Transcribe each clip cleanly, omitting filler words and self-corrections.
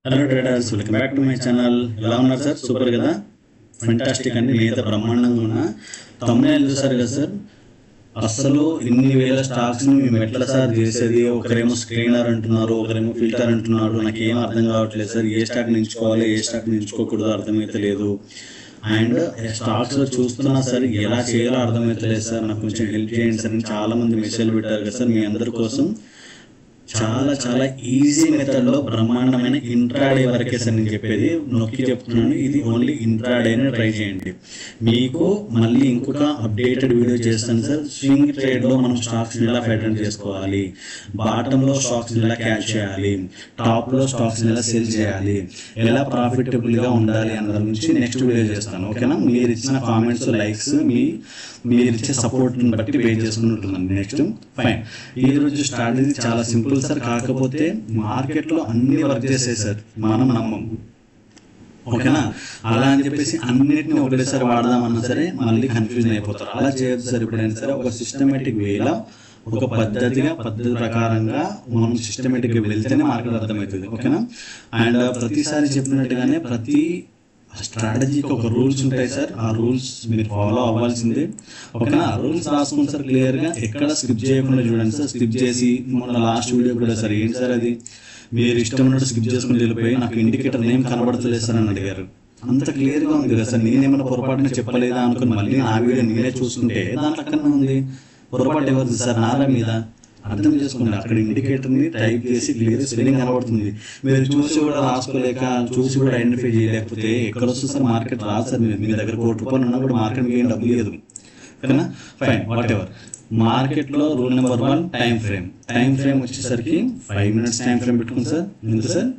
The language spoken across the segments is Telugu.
Hello traders, welcome back to my channel. ఎలా ఉన్నారు సార్? సూపర్ కదా, ఫెంటాస్టిక్ అండి. నేనైతే బ్రహ్మాండంగా ఉన్నా. తమ్ముళ్ళు చూసారు కదా సార్, అస్సలు ఇన్ని వేల స్టాక్స్ని మేము ఎట్లా సార్ చేసేది? ఒకరేమో స్క్రీనర్ అంటున్నారు, ఒకరేమో ఫిల్టర్ అంటున్నారు. నాకు ఏం అర్థం కావట్లేదు సార్. ఏ స్టాక్ ఎంచుకోవాలి, ఏ స్టాక్ ఎంచుకోకూడదు అర్థమైతే లేదు. అండ్ స్టాక్స్లో చూస్తున్నా సార్, ఎలా చేయాలో అర్థమైతే లేదు సార్. నాకు కొంచెం హెల్ప్ చేయండి సార్. చాలా మంది మెసేజ్లు పెట్టారు కదా సార్. మీ అందరి కోసం చాలా చాలా ఈజీ మెథడ్లో బ్రహ్మాండమైన ఇంట్రాడే వరకే సార్ నేను చెప్పేది. నొక్కి చెప్తున్నాను, ఇది ఓన్లీ ఇంట్రాడేనే ట్రై చేయండి. మీకు మళ్ళీ ఇంకొక అప్డేటెడ్ వీడియో చేస్తాను సార్. స్వింగ్ ట్రేడ్లో మనం స్టాక్స్ని ఎలా అటెండ్ చేసుకోవాలి, బాటంలో స్టాక్స్ని ఎలా క్యాచ్ చేయాలి, టాప్లో స్టాక్స్ని ఎలా సెల్ చేయాలి, ఎలా ప్రాఫిటబుల్గా ఉండాలి అన్న దాని గురించి నెక్స్ట్ వీడియో చేస్తాను. ఓకేనా? మీరు ఇచ్చిన కామెంట్స్, లైక్స్, మీరు ఇచ్చే సపోర్ట్ని బట్టి పే చేసుకుని ఉంటుందండి. Next fine. ఈరోజు స్ట్రాటజీ చాలా సింపుల్ సార్. కాకపోతే మార్కెట్లో అన్ని వర్క్ చేసే సార్, మనం నమ్మం. ఓకేనా? అలా అని చెప్పేసి అన్నిటిని ఒకటేసారి వాడదామన్నా సరే మళ్ళీ కన్ఫ్యూజన్ అయిపోతారు. అలా చేయొద్దు సార్. ఎప్పుడైనా సరే ఒక సిస్టమేటిక్ వేలో, ఒక పద్ధతి ప్రకారంగా మనం సిస్టమేటిక్గా వెళ్తేనే మార్కెట్ అర్థమవుతుంది. ఓకేనా? అండ్ ప్రతిసారి చెప్పినట్టుగానే ప్రతి స్ట్రాటజీకి ఒక రూల్స్ ఉంటాయి సార్. ఆ రూల్స్ మీరు ఫాలో అవ్వాల్సిందే. ఓకేనా? రూల్స్ రాసుకోండి సార్ క్లియర్గా. ఎక్కడ స్కిప్ చేయకుండా చూడండి సార్. స్కిప్ చేసి మొన్న లాస్ట్ వీడియో కూడా సార్ ఏంటి సార్ అది, మీరు ఇష్టం ఉన్నట్టు స్కిప్ చేసుకుని వెళ్ళిపోయి నాకు ఇండికేటర్ నేమ్ కనబడతలేదు సార్ అని అడిగారు. అంత క్లియర్గా ఉంది కదా సార్. నేనేమైనా పొరపాటున చెప్పలేదా అనుకుని మళ్ళీ ఆ వీడియో నేనే చూసుకుంటే దాంట్లో అక్కడనే ఉంది. పొరపాటు ఎవరిది సార్? నారా మీద. అర్థం చేసుకోండి. అక్కడ ఇండికేటర్ని టైప్ చేసి క్లియర్ స్పెల్లింగ్ కనబడుతుంది. మీరు చూసి కూడా రాసుకోలేక, చూసి కూడా ఐడెంటిఫై చేయలేకపోతే ఎక్కడ వస్తుంది సార్? మార్కెట్ రాదు సార్. మీ దగ్గర ₹1 ఉన్నా కూడా మార్కెట్కి ఏం డబ్బు లేదు. ఓకేనా? Fine, whatever. మార్కెట్లో rule number 1 time frame. Time frame వచ్చేసరికి 5 minutes టైం ఫ్రేమ్ పెట్టుకోండి సార్. ఎంత సార్?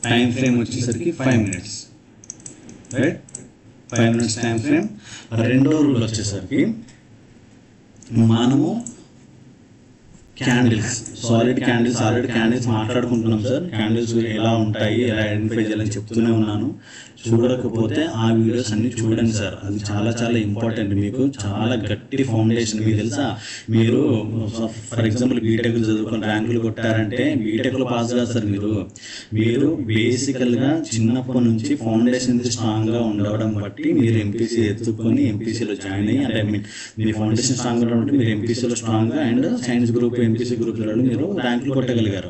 టైం ఫ్రేమ్ వచ్చేసరికి 5 minutes, right? 5 minutes time frame. రెండో రూల్ వచ్చేసరికి మనము క్యాండిల్స్, సాలిడ్ క్యాండిల్స్ మాట్లాడుకుంటున్నాం సార్. క్యాండిల్స్ ఎలా ఉంటాయి, ఎలా ఐడెంటిఫై చేయాలని చెప్తూనే ఉన్నాను. చూడకపోతే ఆ వీడియోస్ అన్ని చూడండి సార్. అది చాలా చాలా ఇంపార్టెంట్. మీకు చాలా గట్టి ఫౌండేషన్. మీకు తెలుసా, మీరు ఫర్ ఎగ్జాంపుల్ బీటెక్ చదువుకొని ర్యాంకులు కొట్టారంటే బీటెక్లో పాస్ కాదు సార్. మీరు బేసికల్గా చిన్నప్పటి నుంచి ఫౌండేషన్ స్ట్రాంగ్గా ఉండడం బట్టి మీరు ఎంపీసీ ఎత్తుకొని ఎంపీసీలో జాయిన్ అయ్యి, అంటే మీ ఫౌండేషన్ స్ట్రాంగ్గా ఉండడం మీరు ఎంపీసీలో స్ట్రాంగ్గా అండ్ సైన్స్ గ్రూప్, ఎంపీసీ గ్రూప్లలో మీరు ర్యాంకులు కొట్టగలిగారు.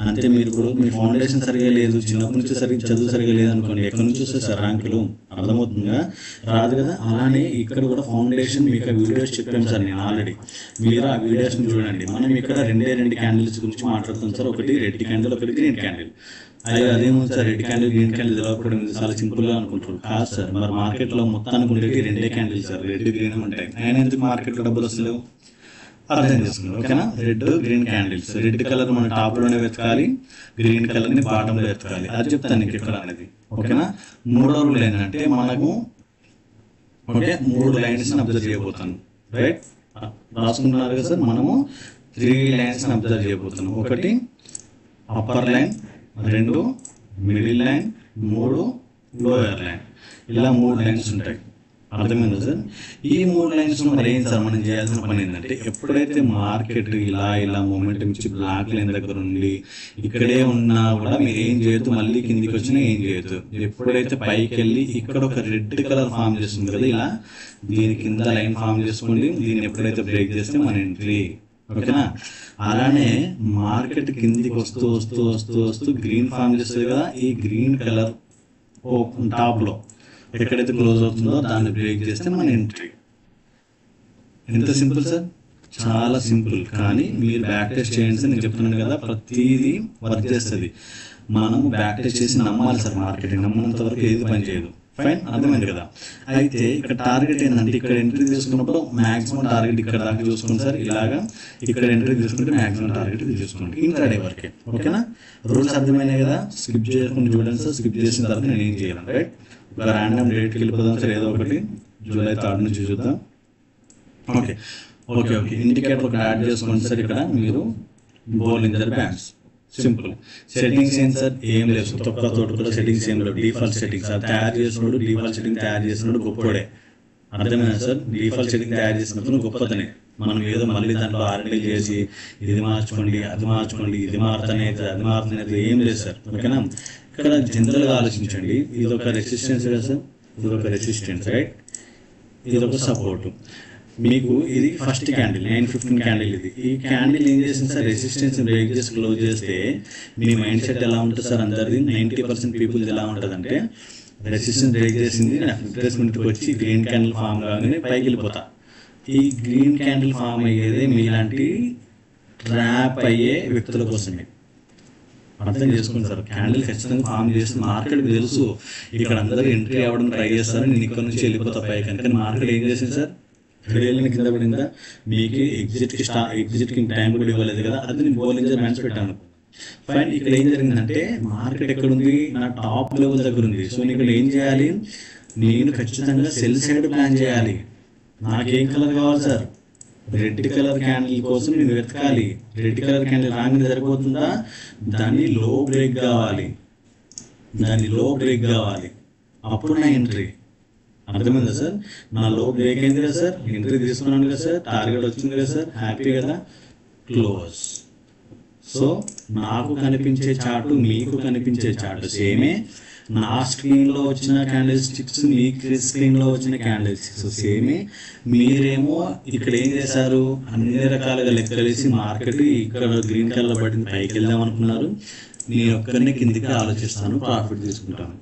అంతే మీరు ఇప్పుడు మీ ఫౌండేషన్ సరిగా లేదు, చిన్నప్పటి నుంచి చదువు సరిగా లేదు అనుకోండి, ఎక్కడి నుంచి వస్తాయి సార్ ర్యాంకులు? అర్థమవుతుందిగా, రాదు కదా. అలానే ఇక్కడ కూడా ఫౌండేషన్ మీకు వీడియోస్ చెప్పాము సార్ నేను ఆల్రెడీ. మీరు ఆ వీడియోస్ని చూడండి. మనం ఇక్కడ రెండు క్యాండిల్స్ గురించి మాట్లాడుతాం సార్. ఒకటి రెడ్ క్యాండిల్, ఒకటి గ్రీన్ క్యాండిల్. అదేమో sir red candle, green candle తెలవకపోవడం చాలా సింపుల్గా అనుకుంటారు. కాదు సార్, మరి మార్కెట్లో మొత్తానికి ఉండేవి రెండే క్యాండిల్ సార్, రెడ్ గ్రీన్ ఉంటాయి. ఆయన ఎందుకు మార్కెట్లో డబ్బులు వస్తలేవు? అర్థం చేసుకున్నారు. ఓకేనా? Red green candles. Red colour మన టాప్లోనే వెతకాలి, గ్రీన్ కలర్ని బాటంలో వెతకాలి. అది చెప్తాను నీకు ఇక్కడ అనేది. ఓకేనా? మూడో రూల్ ఏంటంటే మనము 3 లైన్స్ని అబ్జర్వ్ చేయబోతాను. రైట్? రాసుకుంటున్నారు కదా సార్. మనము 3 లైన్స్ని అబ్జర్వ్ చేయబోతాను. ఒకటి upper line, 2 middle line, 3 lower line. ఇలా 3 లైన్స్ ఉంటాయి. అర్థమైందా సార్? ఈ 3 లైన్స్ మరి ఏం సార్ మనం చేయాల్సిన పని ఏంటంటే, ఎప్పుడైతే మార్కెట్ ఇలా మూమెంటం ఇచ్చి బ్లాక్ లైన్ దగ్గర ఉండి ఇక్కడే ఉన్నా కూడా మీరు ఏం చేయొద్దు, మళ్ళీ కిందికి వచ్చినా ఏం చేయొద్దు. ఎప్పుడైతే పైకి వెళ్ళి ఇక్కడ ఒక రెడ్ కలర్ ఫామ్ చేస్తుంది కదా, ఇలా దీని కింద లైన్ ఫామ్ చేసుకోండి. దీన్ని ఎప్పుడైతే బ్రేక్ చేస్తే మన ఎంట్రీ. ఓకేనా? అలానే మార్కెట్ కిందికి వస్తూ గ్రీన్ ఫామ్ చేస్తుంది కదా, ఈ గ్రీన్ కలర్ టాప్లో ఎక్కడైతే క్లోజ్ అవుతుందో దాన్ని బ్రేక్ చేస్తే మన ఎంట్రీ. ఎంత సింపుల్ సార్, చాలా సింపుల్. కానీ మీరు బ్యాక్ టెస్ట్ చేయండి సార్. నేను చెప్తున్నాను కదా, ప్రతిదీ వర్క్ చేస్తుంది. మనము బ్యాక్ టెస్ట్ చేసి నమ్మాలి సార్. మార్కెటింగ్ నమ్మినంత వరకు ఏది పని చేయదు. ఫైన్, అర్థమైంది కదా. అయితే ఇక్కడ టార్గెట్ ఏంటంటే, ఇక్కడ ఎంట్రీ తీసుకున్నప్పుడు మ్యాక్సిమం టార్గెట్ ఇక్కడ దాకా చూసుకోండి సార్. ఇలాగా ఇక్కడ ఎంట్రీ తీసుకుంటే మ్యాక్సిమం టార్గెట్ చూసుకోండి. ఇంట్రాడే వరకే. ఓకేనా? రూల్స్ అర్థమైనాయి కదా. స్కిప్ చేయకుండా చూడండి సార్. స్కిప్ చేసిన తర్వాత నేను ఏం చేయాలి? రైట్? ఒక ర్యాండమ్ డేట్కి వెళ్ళిపోదాం సార్. ఏదో ఒకటి జూలై 3rd నుంచి చూద్దాం. ఓకే. ఇండికేటర్ ఒకటి యాడ్ చేసుకోండి సార్. ఇక్కడ మీరు బోలింజర్ బ్యాండ్స్. సింపుల్. సెట్టింగ్స్ ఏం సార్? ఏం లేదు. తోటి కూడా సెట్టింగ్స్ ఏం లేవు. డిఫాల్ట్ సెట్టింగ్స్ తయారు చేసినోడు, డిఫాల్ట్ సెట్టింగ్ తయారు చేసినోడు గొప్పోడే. అర్థమైనా సార్? డిఫాల్ట్ సెట్టింగ్ తయారు చేసినప్పుడు గొప్పతనే. మనం ఏదో మళ్ళీ దాంట్లో ఆర్డర్ చేసి ఇది మార్చుకోండి అది మార్చుకోండి ఇది మారుతనేది అది మారుతనేది ఏం లేదు సార్. ఓకేనా, ఇక్కడ జనరల్గా ఆలోచించండి. ఇది ఒక రెసిస్టెన్స్ కదా సార్, ఇది ఒక రెసిస్టెన్స్ రైట్, ఇది ఒక సపోర్టు. మీకు ఇది ఫస్ట్ క్యాండిల్ 9:15 క్యాండిల్. ఇది ఈ క్యాండిల్ ఏం చేసింది సార్, రెసిస్టెన్స్ బ్రేక్ చేసి క్లోజ్ చేస్తే మీ మైండ్ సెట్ ఎలా ఉంటుంది సార్ అందరిది, 90% పీపుల్ది ఎలా ఉంటుంది అంటే రెసిస్టెన్స్ బ్రేక్ చేసింది నాకు రిట్రేస్మెంట్కి వచ్చి గ్రీన్ క్యాండిల్ ఫామ్ కాగానే పైకి వెళ్ళిపోతా. ఈ గ్రీన్ క్యాండిల్ ఫామ్ అయ్యేది మీలాంటి ట్రాప్ అయ్యే వ్యక్తుల కోసమే. అర్థం చేసుకోండి సార్, క్యాండిల్ ఖచ్చితంగా ఫామ్ చేస్తే మార్కెట్కి తెలుసు ఇక్కడ అందరూ ఎంట్రీ అవ్వడం ట్రై చేస్తారు, నేను ఇక్కడ నుంచి వెళ్ళిపోతా పైకి. కానీ మార్కెట్ ఏం చేసింది సార్, రేళ్ళని కింద పడిందా, మీకు ఎగ్జిట్కి టైం కూడా ఇవ్వలేదు కదా, అది నేను బోలింజర్ మ్యాన్స్ పెట్టాను. ఫైన్, ఇక్కడ ఏం జరిగిందంటే మార్కెట్ ఎక్కడ ఉంది, నా టాప్ లెవెల్ దగ్గర ఉంది. సో నేను ఇక్కడ ఏం చేయాలి, నేను ఖచ్చితంగా సెల్ సైడ్ ప్లాన్ చేయాలి. నాకేం కలర్ కావాలి సార్, రెడ్ కలర్ క్యాండిల్ కోసం నేను వెతకాలి. రెడ్ కలర్ క్యాండిల్ రాగానే సరిపోతుందా, దాన్ని లో బ్రేక్ కావాలి, దాన్ని లో బ్రేక్ కావాలి, అప్పుడు నా ఎంట్రీ. అర్థమైందా సార్, నా లో బ్రేక్ అయింది కదా సార్, ఎంట్రీ తీసుకున్నాను కదా సార్, టార్గెట్ వచ్చింది కదా సార్, హ్యాపీ కదా, క్లోజ్. సో నాకు కనిపించే చార్టు మీకు కనిపించే చార్టు సేమే, నా స్క్రీన్లో వచ్చిన క్యాండిల్ స్టిక్స్ మీ స్క్రీన్లో వచ్చిన క్యాండిల్ స్టిక్స్ సేమే. మీరేమో ఇక్కడ ఏం చేశారు, అన్ని రకాలుగా లెక్కలేసి మార్కెట్ ఇక్కడ గ్రీన్ కలర్ పట్టింది పైకి వెళ్దాం అనుకున్నారు. నేను ఒక్కరిని కిందికి ఆలోచిస్తాను, ప్రాఫిట్ తీసుకుంటాను.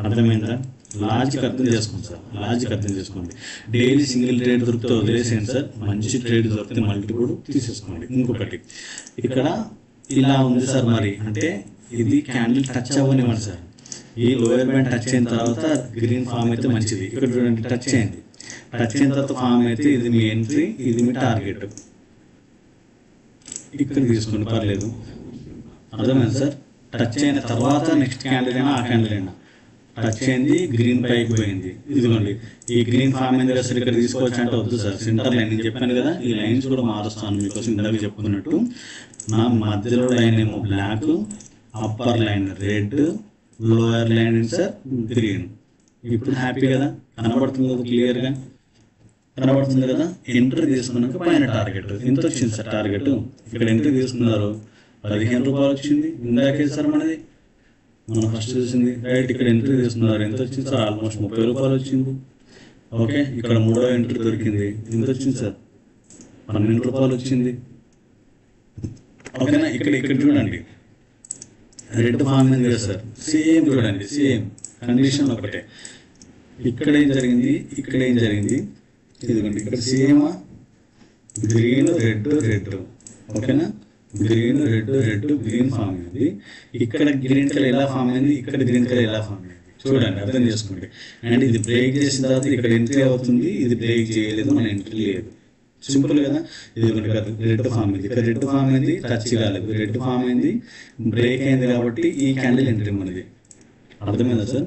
అర్థమైందా, లాజిక్ అర్థం చేసుకోండి సార్, లాజిక్ అర్థం చేసుకోండి. డైలీ సింగిల్ ట్రేడ్ దొరికితే వదిలేసేయండి సార్, మంచి ట్రేడ్ దొరికితే మల్టిపుల్ తీసేసుకోండి. ఇంకొకటి ఇక్కడ ఇలా ఉంది సార్, మరి అంటే ఇది క్యాండిల్ టచ్ అవ్వనివ్వండి సార్. ఈ లోయర్ బ్యాండ్ టచ్ అయిన తర్వాత గ్రీన్ ఫామ్ అయితే మంచిది. ఇక్కడ చూడండి టచ్ అయింది, టచ్ అయిన తర్వాత ఫామ్ అయితే ఇది మీ ఎంట్రీ, ఇది మీ టార్గెట్. ఇక్కడ తీసుకోండి పర్లేదు. అర్థమైంది సార్, టచ్ అయిన తర్వాత నెక్స్ట్ క్యాండిల్ అయినా ఆ క్యాండిల్ అయినా టచ్ అయింది, గ్రీన్ పైకి పోయింది. ఇదిగోండి ఈ గ్రీన్ ఫామ్ అయింది కదా సార్, ఇక్కడ తీసుకోవచ్చు అంటే వద్దు సార్, సెంటర్ లైన్ నేను చెప్పాను కదా, ఈ లైన్స్ కూడా మారుస్తాను మీకోసం. ఇందాక చెప్పుకున్నట్టు నా మధ్యలో లైన్ ఏమో black, upper line red, lower line sir green. ఇప్పుడు హ్యాపీ కదా, కనబడుతుంది కదా, క్లియర్గా కనబడుతుంది కదా. ఎంట్రీ తీసుకున్నాక పైన టార్గెట్ ఎంత వచ్చింది సార్, టార్గెట్ ఇక్కడ ఎంట్రీ తీసుకున్నారు 15 రూపాయలు వచ్చింది. ఇందాకే సార్ మనది మనం ఫస్ట్ చూసింది రైట్, ఇక్కడ ఎంట్రీ తీసుకున్నారు ఎంత వచ్చింది సార్, ఆల్మోస్ట్ 30 రూపాయలు వచ్చింది. ఓకే, ఇక్కడ మూడో ఎంట్రీ దొరికింది, ఎంత వచ్చింది సార్, 12 రూపాయలు వచ్చింది. ఓకేనా, ఇక్కడ చూడండి రెడ్ ఫామ్ అయింది కదా సార్, సేమ్ చూడండి, సేమ్ కండిషన్ ఒకటే. ఇక్కడ ఏం జరిగింది, ఇక్కడ ఏం జరిగింది, ఇదిగోండి ఇక్కడ సేమ్ గ్రీన్ రెడ్ రెడ్. ఓకేనా, green red red green form అయింది. ఇక్కడ గ్రీన్ కలర్ ఎలా ఫామ్ అయింది, ఇక్కడ గ్రీన్ కలర్ ఎలా ఫామ్ అయింది చూడండి, అర్థం చేసుకోండి. అండ్ ఇది బ్రేక్ చేసిన తర్వాత ఇక్కడ ఎంట్రీ అవుతుంది, ఇది బ్రేక్ చేయలేదు, మన ఎంట్రీ లేదు. సింపుల్ కదా, ఇది రెడ్ ఫామ్ అయింది, ఇక్కడ రెడ్ ఫామ్ అయింది, టచ్ కాలేదు, రెడ్ ఫామ్ అయింది, బ్రేక్ అయింది కాబట్టి ఈ క్యాండిల్ ఎంట్రీ మనది. అర్థమైందా సార్,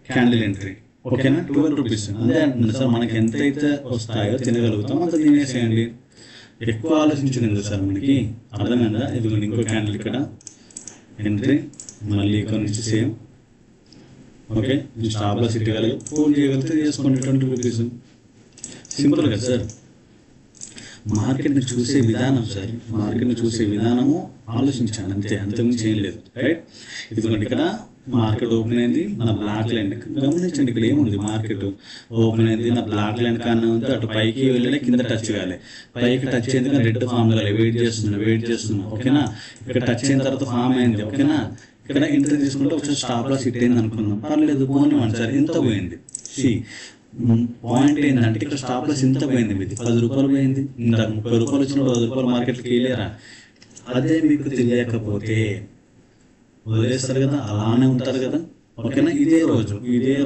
క్యాండిల్ ఎంట్రీ. ఓకేనా, 12 రూపీస్ అదే అంటుంది సార్. మనకి ఎంతైతే వస్తాయో తినగలుగుతాం అంత తినేసేయండి, ఎక్కువ ఆలోచించలేదు సార్ మనకి. అర్థమైందా, ఇదిగోండి ఇంకో క్యాండిల్ ఇక్కడ ఎంట్రీ, మళ్ళీ ఇక్కడ నుంచి సేమ్. ఓకే, స్టాప్ లాస్ ఇట్టగలిగి ఫోన్ చేయగలిగితే చేసుకోండి 20 రూపీస్. సింపుల్ కదా సార్. మార్కెట్ని చూసే విధానం సార్, మార్కెట్ని చూసే విధానము ఆలోచించాను అంతే, అంతకుమించి ఏం లేదు రైట్. ఇదిగోండి ఇక్కడ మార్కెట్ ఓపెన్ అయింది, నా బ్లాక్ లైన్ గమనించండి, ఇక్కడ ఏముంది, మార్కెట్ ఓపెన్ అయింది, నా బ్లాక్ లైన్ కానీ ఉంది, అటు పైకి వెళ్ళలే, కింద టచ్ కాలే, పైకి టచ్ అయింది కానీ రెడ్ ఫామ్ కాలే, వెయిట్ చేస్తున్నా. ఓకేనా, ఇక్కడ టచ్ అయిన తర్వాత ఫామ్ అయింది. ఓకేనా, ఇక్కడ ఎంట్రీ తీసుకుంటే ఒకసారి స్టాప్ లాస్ హిట్ అయింది అనుకుందాం, పర్లేదు పోనివ్వండి సార్. ఎంత పోయింది, పాయింట్ ఏంటంటే ఇక్కడ స్టాప్ లాస్ ఎంత పోయింది, మీది 10 రూపాయలు పోయింది. ఇంత 30 రూపాయలు వచ్చినప్పుడు 10 రూపాయలు మార్కెట్కి వెళ్ళారా, అదే మీకు తెలియకపోతే వదిలేస్తారు కదా, అలానే ఉంటారు కదా. ఓకేనా, ఇదే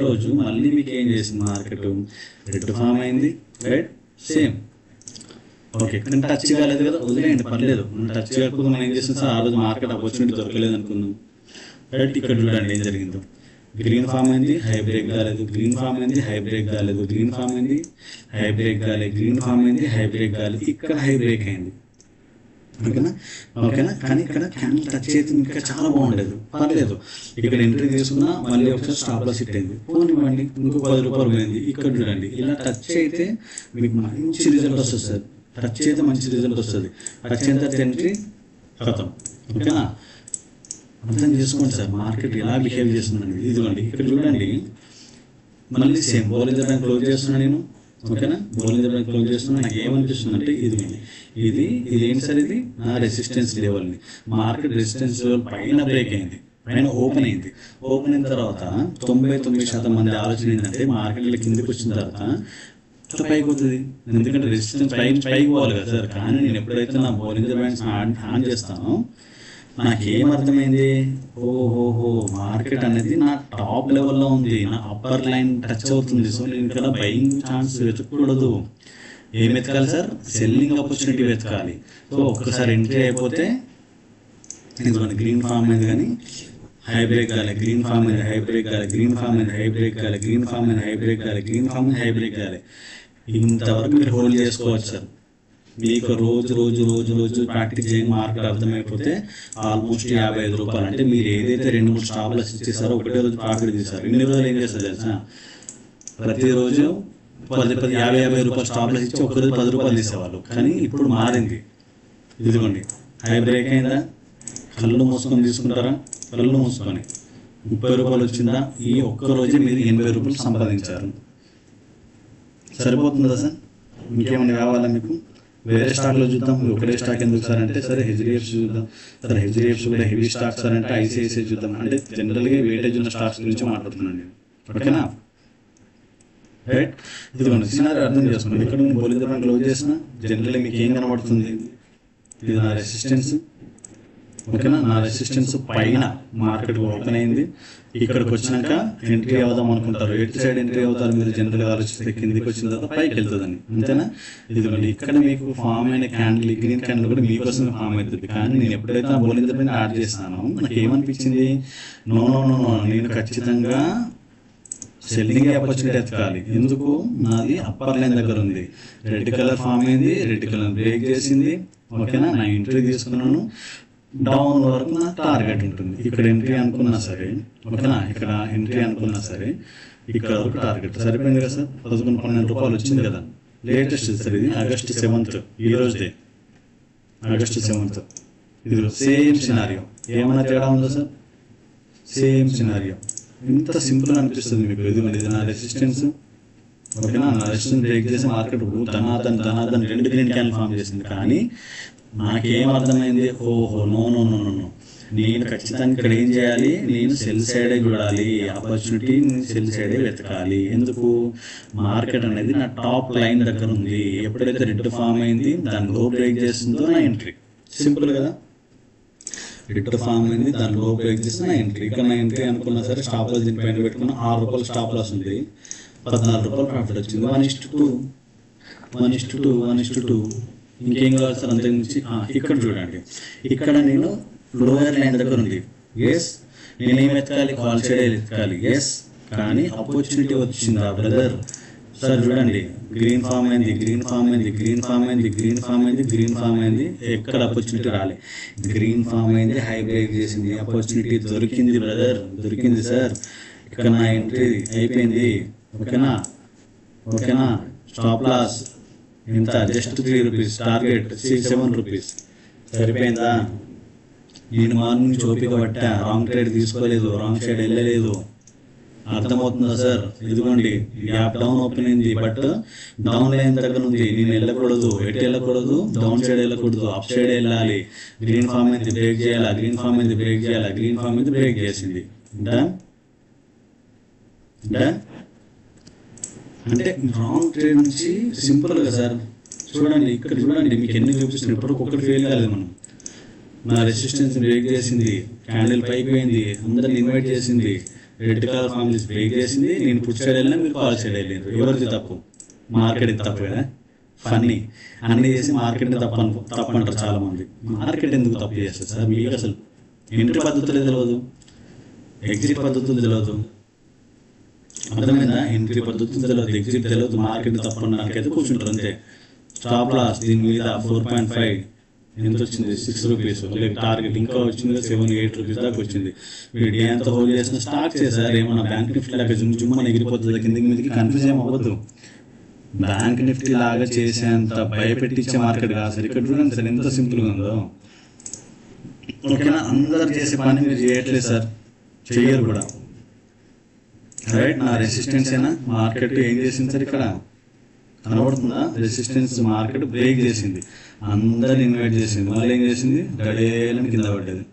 రోజు మళ్ళీ మీకు ఏం చేసింది, మార్కెట్ రెడ్ ఫామ్ అయింది రైట్, సేమ్. ఓకే, కానీ టచ్ కాలేదు కదా, వదిలేయండి పర్లేదు. టచ్ కాకపోతే మనం ఏం చేస్తాం సార్, ఆ రోజు మార్కెట్ ఆపర్చునిటీ దొరకలేదు అనుకుందాం రైట్. ఇక్కడ చూడండి ఏం జరిగిందో, గ్రీన్ ఫామ్ అయింది, హై బ్రేక్ కాలేదు, గ్రీన్ ఫామ్ అయింది, హై బ్రేక్ కాలేదు, గ్రీన్ ఫామ్ అయింది, హై బ్రేక్ కాలేదు, గ్రీన్ ఫామ్ అయింది, హై బ్రేక్ కాలేదు, ఇక్కడ హై బ్రేక్ అయింది. ఓకేనా ఓకేనా. కానీ ఇక్కడ క్యాండిల్ టచ్ అయితే ఇంకా చాలా బాగుండేది, పర్లేదు. ఇక్కడ ఎంట్రీ తీసుకున్నా మళ్ళీ ఒకసారి స్టాప్ లాస్ హిట్ అయింది, పోనివ్వండి ఇంకో 10 రూపాయలు పోయింది. ఇక్కడ చూడండి ఇలా టచ్ అయితే మీకు మంచి రిజల్ట్ వస్తుంది సార్. టచ్ అయితే మంచి రిజల్ట్ వస్తుంది. టచ్ అయిన తర్వాత ఎంట్రీ ఖతం. ఓకేనా, అర్థం చేసుకోండి సార్ మార్కెట్ ఎలా బిహేవ్ చేస్తుందండి. ఇదిగోండి ఇక్కడ చూడండి, మళ్ళీ సేమ్ బోలింజర్ బ్యాంక్ క్లోజ్ చేస్తున్నాను నేను. ఓకేనా, బోలింజర్ బ్యాంక్ క్లోజ్ చేస్తున్నా. నాకు ఏమనిపిస్తుంది అంటే ఇది ఏంటి సార్, ఇది నా రెసిస్టెన్స్ లెవెల్ని, మార్కెట్ రెసిస్టెన్స్ లెవెల్ పైన బ్రేక్ అయింది, పైన ఓపెన్ అయింది. ఓపెన్ అయిన తర్వాత 99% మంది ఆలోచన ఏంటంటే మార్కెట్లో కిందకి వచ్చిన తర్వాత పైకి అవుతుంది, ఎందుకంటే రెసిస్టెన్స్ పైకి పోవాలి కదా సార్. కానీ నేను ఎప్పుడైతే నా బోలింజర్ బ్యాంక్స్ ఆన్ చేస్తానో నాకేం అర్థమైంది, ఓహోహో మార్కెట్ అనేది నా టాప్ లెవెల్లో ఉంది, నా అప్పర్ లైన్ టచ్ అవుతుంది. సో నేను ఇక్కడ బయింగ్ ఛాన్స్ వెతకూడదు. ఏం వెతకాలి సార్, సెల్లింగ్ ఆపర్చునిటీ వెతకాలి. సో ఒక్కసారి ఎంట్రీ అయిపోతే ఇదిగోండి గ్రీన్ ఫామ్ అయింది, కానీ హై బ్రేక్ కాలే, గ్రీన్ ఫామ్ అయింది, హై బ్రేక్ కాలే, గ్రీన్ ఫామ్ అయింది, హై బ్రేక్ కాలే, గ్రీన్ ఫామ్ అయింది, హై బ్రేక్ కాలే, గ్రీన్ ఫామ్ అయింది, హై బ్రేక్ కాలే. ఇంతవరకు మీరు హోల్డ్ చేసుకోవచ్చు సార్. మీకు రోజు రోజు రోజు రోజు ప్రాక్టీస్ చేయని మార్కెట్ అర్థమైపోతే ఆల్మోస్ట్ 55 రూపాయలు. అంటే మీరు ఏదైతే 2-3 స్టాప్ లాస్ ఇచ్చేసారో ఒకటే రోజు ప్రాఫిట్ తీసారు. ఇన్ని రోజులు ఏం చేస్తారు తెలుసా, ప్రతిరోజు 50 రూపాయలు స్టాప్ లాస్ ఇచ్చి ఒకరోజు 10 రూపాయలు తీసేవాళ్ళు. కానీ ఇప్పుడు మారింది. ఇదిగోండి హై బ్రేక్ అయిందా, కళ్ళు మూసుకొని తీసుకుంటారా, కళ్ళు మూసుకొని 30 రూపాయలు వచ్చిందా, ఈ ఒక్కరోజే మీరు 80 రూపాయలు సంపాదించారు. సరిపోతుందా సార్, ఇంకేమైనా కావాలా మీకు? వేరే స్టాక్లో చూద్దాం. ఒకటే స్టాక్ ఎందుకు సార్ అంటే, సరే హెచ్డిఎఫ్సి చూద్దాం. సరే హెచ్డిఎఫ్సి కూడా హెవీ స్టాక్ సార్ అంటే ఐసిఐసిఐ చూద్దాం. అంటే జనరల్గా వెయిటేజ్ ఉన్న స్టాక్స్ గురించి మాట్లాడుతున్నాను. ఓకేనా, రైట్. ఇదిగోండి సినారీ అర్థం చేసుకోండి. ఇక్కడ నేను బోలింజర్ బ్యాంక్ క్లోజ్ చేసిన జనరల్గా మీకు ఏం కనబడుతుంది, ఇది నా రెసిస్టెన్స్. ఓకేనా, నా రెసిస్టెన్స్ పైన మార్కెట్ ఓపెన్ అయింది. ఇక్కడికి వచ్చినాక ఎంట్రీ అవుదాం అనుకుంటారు. ఎటు సైడ్ ఎంట్రీ అవుతారు మీరు జనరల్గా ఆలోచిస్తే, కిందికి వచ్చిన తర్వాత పైకి వెళ్తుందని, అంతేనా. ఇదిగోండి ఇక్కడ మీకు ఫామ్ అయిన క్యాండిల్, గ్రీన్ క్యాండిల్ కూడా మీకోసం ఫామ్ అవుతుంది. కానీ నేను ఎప్పుడైతే నా బోలింజర్ బ్యాంక్ యాడ్ చేస్తానో నాకు ఏమనిపించింది, నో నో నో నో నేను ఖచ్చితంగా సెల్లింగ్ ఆపర్చునిటీ ఎతకాలి. ఎందుకు, నాది అప్పర్ లైన్ దగ్గర ఉంది, రెడ్ కలర్ ఫామ్ అయింది, రెడ్ కలర్ బ్రేక్ చేసింది. ఓకేనా, నా ఎంట్రీ తీసుకున్నాను, డౌన్ వరకు నా టార్గెట్ ఉంటుంది. ఇక్కడ ఎంట్రీ అనుకున్నా సరే, ఓకేనా, ఇక్కడ ఎంట్రీ అనుకున్నా సరే ఇక్కడ వరకు టార్గెట్ సరిపోయింది కదా సార్. 11-12 రూపాయలు వచ్చింది కదా. లేటెస్ట్ సార్ ఇది ఆగస్టు 7th, ఈ రోజుదే ఆగస్టు 7th. ఇది సేమ్ సినారియో, ఏమైనా తేడా ఉందా సార్? Same scenario. ఇంత సింపుల్ అనిపిస్తుంది మీకు. ఇది నా రెసిస్టెన్స్. ఓకేనా, నా రెసిస్టెన్స్ బ్రేక్ చేసి మార్కెట్ ధనాదన్ 2 గ్రీన్ క్యాండిల్ ఫామ్ చేసింది. కానీ నాకేం అర్థమైంది, ఓహో నో నో నో నో నేను ఖచ్చితంగా ఇక్కడ ఏం చేయాలి, నేను సెల్ సైడే చూడాలి, ఆపర్చునిటీ సెల్ సైడే వెతకాలి. ఎందుకు, మార్కెట్ అనేది నా టాప్ లైన్ దగ్గర ఉంది. ఎప్పుడైతే రెడ్ ఫామ్ అయింది దాన్ని లో బ్రేక్ చేస్తుందో నా ఎంట్రీ. సింపుల్ కదా, రెడ్ ఫామ్ అయింది దాన్ని లో బ్రేక్ చేస్తే నా ఎంట్రీ. ఇక్కడ నా ఎంట్రీ అనుకున్నా సరే స్టాప్ లాస్ దీనిపైన పెట్టుకున్న 6 రూపాయలు స్టాప్ లాస్ ఉంది, 14 రూపాయలు ప్రాఫిట్ వచ్చింది. 1:2 ఇంకేం కావాలి సార్ అంతకుమించి. ఇక్కడ చూడండి, ఇక్కడ నేను లోయర్ లైన్ దగ్గర ఉంది. ఎస్, నేనేం ఎత్తుకాలి, కాల్ సైడ్ ఎత్తుకాలి. ఎస్, కానీ ఆపర్చునిటీ వచ్చిందా బ్రదర్? సార్ చూడండి, గ్రీన్ ఫామ్ అయింది, గ్రీన్ ఫామ్ అయింది, గ్రీన్ ఫామ్ అయింది, గ్రీన్ ఫామ్ అయింది, గ్రీన్ ఫామ్ అయింది. ఎక్కడ ఆపర్చునిటీ రాలే, గ్రీన్ ఫామ్ అయింది, హై బ్రేక్ చేసింది, ఆపర్చునిటీ దొరికింది బ్రదర్, దొరికింది సార్. ఇక్కడ నా ఎంట్రీ అయిపోయింది. ఓకేనా, ఓకేనా, స్టాప్ లాస్ ఎంత, జస్ట్ 3 రూపీస్, టార్గెట్ 7 రూపీస్. సరిపోయిందా? నేను మార్నింగ్ ఓపిక పట్టా, రాంగ్ ట్రేడ్ తీసుకోలేదు, రాంగ్ సైడ్ వెళ్ళలేదు. అర్థమవుతుందా సార్? ఇదిగోండి గ్యాప్ డౌన్ ఓపెన్ అయింది, బట్ డౌన్ లైన్ దగ్గర ఉంది. నేను వెళ్ళకూడదు, ఎటు వెళ్ళకూడదు, డౌన్ సైడ్ వెళ్ళకూడదు, అప్ సైడ్ వెళ్ళాలి. గ్రీన్ ఫామ్ అయింది, బ్రేక్ చేయాలా, గ్రీన్ ఫామ్ అయింది, బ్రేక్ చేయాలా, గ్రీన్ ఫామ్ అయింది, బ్రేక్ చేసింది. Done done. అంటే రాంగ్ ట్రేడ్ నుంచి సింపుల్ కదా సార్. చూడండి ఇక్కడ చూడండి, మీకు ఎన్ని చూపిస్తుంది, ఇప్పుడు ఒక్కటి ఫెయిల్ కాలేదు. మనం నా రెసిస్టెన్స్ బ్రేక్ చేసింది, క్యాండిల్ పైకి పోయింది, అందరిని ఇన్వైట్ చేసింది, రెడ్ కలర్ ఫామ్ చేసి బ్రేక్ చేసింది. నేను పుట్ సైడ్ వెళ్ళినా, మీరు కాల్ సైడ్ వెళ్ళారు. ఎవరిది తప్పు? మార్కెట్ తప్పు కదా. ఫన్నీ అన్నీ చేసి మార్కెట్ తప్పు అంటారు చాలా మంది. మార్కెట్ ఎందుకు తప్పు చేస్తారు సార్? మీకు అసలు ఎంట్రీ పద్ధతులే తెలియదు, ఎగ్జిట్ పద్ధతులు తెలియదు. అర్థమైందా? ఎంట్రీ పద్ధతులు తెలియదు, ఎగ్జిట్ తెలియదు, మార్కెట్ తప్పు అనడానికైతే కూర్చుంటారు అంతే. స్టాప్ లాస్ దీని మీద 4.5 ఎంత వచ్చింది 6 రూపీస్, లేక టార్గెట్ ఇంకా వచ్చింది 7-8 రూపీస్ దాకా వచ్చింది. వీడు డే అంతా హోల్డ్ చేసిన స్టాక్ చేశారు. ఏమన్నా బ్యాంక్ నిఫ్టీ లాగా జుమ్మని ఎగిరిపోతుంది కిందికి మీదకి, కన్ఫ్యూజ్ ఏం అవ్వద్దు. బ్యాంక్ నిఫ్టీ లాగా చేసేంత భయపెట్టించే మార్కెట్ కాదు సార్. ఇక్కడ చూడండి సార్ ఎంత సింపుల్గా ఉందో. ఓకేనా, అందరు చేసే పని మీరు చేయట్లేదు సార్, చెయ్యరు కూడా. రైట్, నా రెసిస్టెన్స్ అయినా మార్కెట్ ఏం చేసింది సార్, ఇక్కడ కనబడుతుందా? రెసిస్టెన్స్ మార్కెట్ బ్రేక్ చేసింది, అందరిని ఇన్వైట్ చేసింది, మళ్ళీ ఏం చేసింది, గడేలని కింద పడ్డది.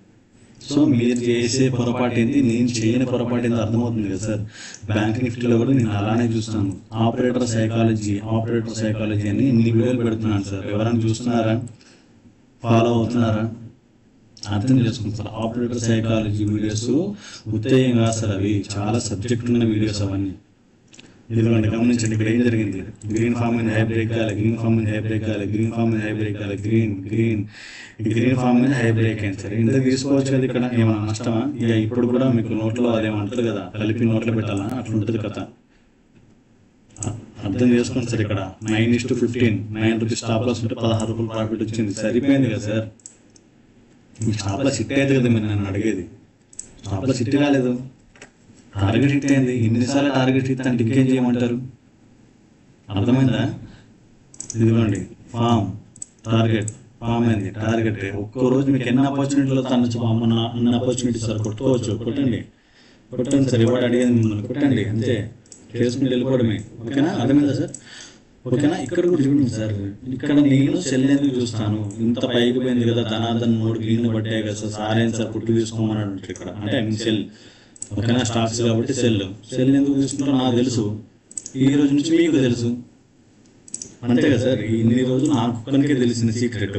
సో మీరు చేసే పొరపాటు ఏంటి, నేను చేయని పొరపాటు ఏంటి అర్థమవుతుంది కదా సార్. బ్యాంక్ నిఫ్టీలో కూడా నేను అలానే చూస్తాను. ఆపరేటర్ సైకాలజీ అని ఇన్ని వీడియోలు పెడుతున్నాను సార్. ఎవరైనా చూస్తున్నారా, ఫాలో అవుతున్నారా? అర్థం చేసుకుంటారు. ఆపరేటర్ సైకాలజీ వీడియోస్ ఉత్తేజం కాదు సార్, అవి చాలా సబ్జెక్ట్ ఉన్న వీడియోస్ అవన్నీ. ఎందుకంటే గమనించండి, ఇక్కడ ఏం జరిగింది, గ్రీన్ ఫామ్ మీద హై బ్రేక్ కావాలి, గ్రీన్ ఫామ్ మీద హై బ్రేక్ కావాలి, గ్రీన్ ఫామ్ మీద హై బ్రేక్ కావాలి, గ్రీన్ ఫామ్ మీద హై బ్రేక్ అయింది సార్. ఇంత తీసుకోవచ్చు కదా, ఇక్కడ ఏమైనా నష్టమా? ఇక ఇప్పుడు కూడా మీకు నోట్లో అదేమంటారు కదా, కలిపి నోట్లో పెట్టాలా, అట్లా ఉంటుంది కథ. అర్థం చేసుకోండి సార్. ఇక్కడ 9:15, 9 రూపీస్ స్టాప్ లాస్ ఉంటే 16 రూపాయలు ప్రాఫిట్ వచ్చింది, సరిపోయింది కదా సార్. స్టాప్ లాస్ హిట్ అయ్యేది కదా మీరు నన్ను అడిగేది. స్టాప్ లాస్ హిట్ కాలేదు, టార్గెట్ హిట్ అయింది. ఎన్నిసార్లు టార్గెట్ హిట్ అంటే ఇంకేం చేయమంటారు? అర్థమైందా? ఇదిగోండి ఫామ్ టార్గెట్, ఫామ్ అయింది టార్గెట్. ఒక్కో రోజు మీకు ఎన్ని ఆపర్చునిటీలో తనొచ్చు, అన్ని ఆపర్చునిటీ సార్ కొట్టుకోవచ్చు, కొట్టండి సార్. ఎవరు అడిగేది మిమ్మల్ని, కొట్టండి అంతే, చేసుకుని వెళ్ళిపోవడమే. ఓకేనా, అర్థమైందా సార్? ఓకేనా, ఇక్కడ కూడా చూడండి సార్. ఇక్కడ నేను సెల్ ఎందుకు చూస్తాను, ఇంత పైకి పోయింది కదా, ధనార్దన్ 3 గ్రీన్లు పట్టాయి కదా సార్, సారేం సార్ పుట్టు తీసుకోమని అంటే ఇక్కడ అంటే ఐ మీన్ సెల్. ఓకేనా, స్టాక్స్ కాబట్టి సెల్ ఎందుకు తీసుకుంటారో నాకు తెలుసు, ఈ రోజు నుంచి మీకు తెలుసు, అంతే కదా సార్. ఇన్ని రోజులు నాకు ఒక్కనికే తెలిసిన సీక్రెట్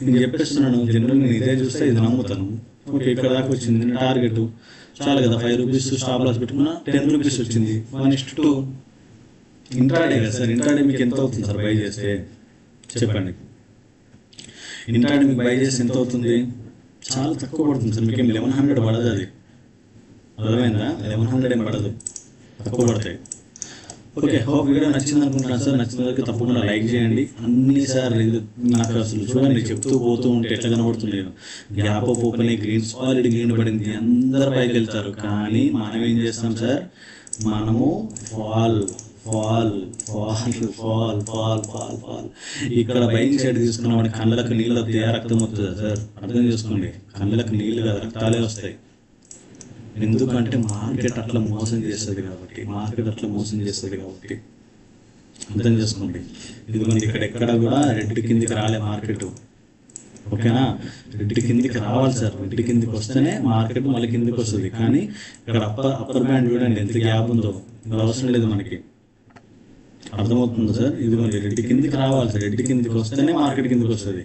నేను చెప్పేస్తున్నాను. జనరల్ నేను ఇదే చూస్తే ఇది నమ్ముతాను. ఓకే, ఇక్కడ దాకా వచ్చింది టార్గెట్, చాలు కదా. 5 రూపీస్ స్టాప్ లాస్ పెట్టుకున్నా 10 రూపీస్ వచ్చింది, 1:2. ఇంట్రాడే కదా సార్. ఇంట్రాడే మీకు ఎంత అవుతుంది సార్ బై చేస్తే, చెప్పండి. ఇంట్రాడే మీకు బై చేస్తే ఎంత అవుతుంది? చాలా తక్కువ పడుతుంది సార్. మీకు 1100 పడదు, అది అర్థమైందా? 1100 ఏం పడదు, తక్కువ పడతాయి. ఓకే, హోప్ వీడియో నచ్చింది అనుకుంటున్నాను సార్. నచ్చిన వరకు తప్పకుండా లైక్ చేయండి. అన్ని సార్ నాకు అసలు చూడండి, చెప్తూ పోతూ ఉంటే ఎట్లా కనబడుతుంది, gap of open green, solid green పడింది, అందరు పైకి వెళ్తారు. కానీ మనం ఏం చేస్తాం సార్, మనము ఫాల్. ఇక్కడ బైక్ సైడ్ తీసుకున్నామంటే కళ్ళకు నీళ్ళు వస్తాయి, రక్తం వస్తుందా సార్? అర్థం చేసుకోండి, కళ్ళకు నీళ్ళు కదా, రక్తాలే వస్తాయి. ఎందుకంటే మార్కెట్ అట్లా మోసం చేస్తుంది కాబట్టి, అర్థం చేసుకోండి. ఇదిగోండి, ఇక్కడ ఎక్కడ కూడా రెడ్ కిందికి రాలే మార్కెట్. ఓకేనా, రెడ్ కిందికి రావాలి సార్. రెడ్ కిందికి వస్తేనే మార్కెట్ మళ్ళీ కిందికి వస్తుంది. కానీ ఇక్కడ అప్పర్ బ్యాండ్ చూడండి ఎంత గ్యాప్ ఉందో, అవసరం లేదు మనకి. అర్థమవుతుంది సార్. ఇదిగోండి, రెడ్ కిందికి రావాలి సార్. రెడ్ కిందికి వస్తేనే మార్కెట్ కిందికి వస్తుంది.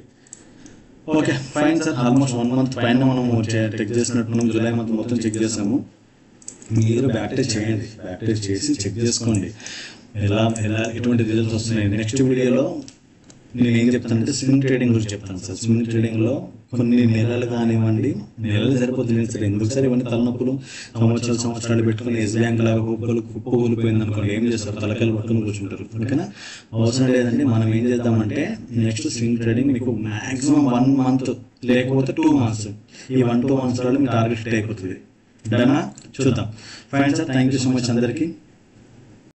Okay fine sir. Almost 1 month పైన మనం చెక్ చేసినట్టున్నాం. జూలై మంత్ మొత్తం చెక్ చేసాము. మీరు బ్యాక్ టెస్ట్ చేయండి, బ్యాక్ టెస్ట్ చేసి చెక్ చేసుకోండి ఎలా ఎటువంటి రిజల్ట్స్ వస్తున్నాయి. నెక్స్ట్ వీడియోలో నేను ఏం చెప్తానంటే స్వింగ్ ట్రేడింగ్ గురించి చెప్తాను సార్. స్వింగ్ ట్రేడింగ్లో కొన్ని నెలలు కానివ్వండి, నెలలు సరిపోతుంది సార్. ఎందుకు సార్ ఇవన్నీ తలనొప్పులు? సంవత్సరాలు పెట్టుకుని ఎస్ బ్యాంక్ లాగా కుప్పకూలిపోయింది అనుకోండి, ఏం చేస్తారు? తలకాయలు పట్టుకుని కూర్చుంటారు. ఓకేనా, అవసరం లేదండి. మనం ఏం చేద్దామంటే నెక్స్ట్ స్వింగ్ ట్రేడింగ్ మీకు మ్యాక్సిమం 1 మంత్ లేకపోతే 2 మంత్స్, ఈ 1-2 మంత్స్లో మీ టార్గెట్ హిట్ అయిపోతుంది. డనా, చూద్దాం. Fine sir, thank you so much అందరికీ.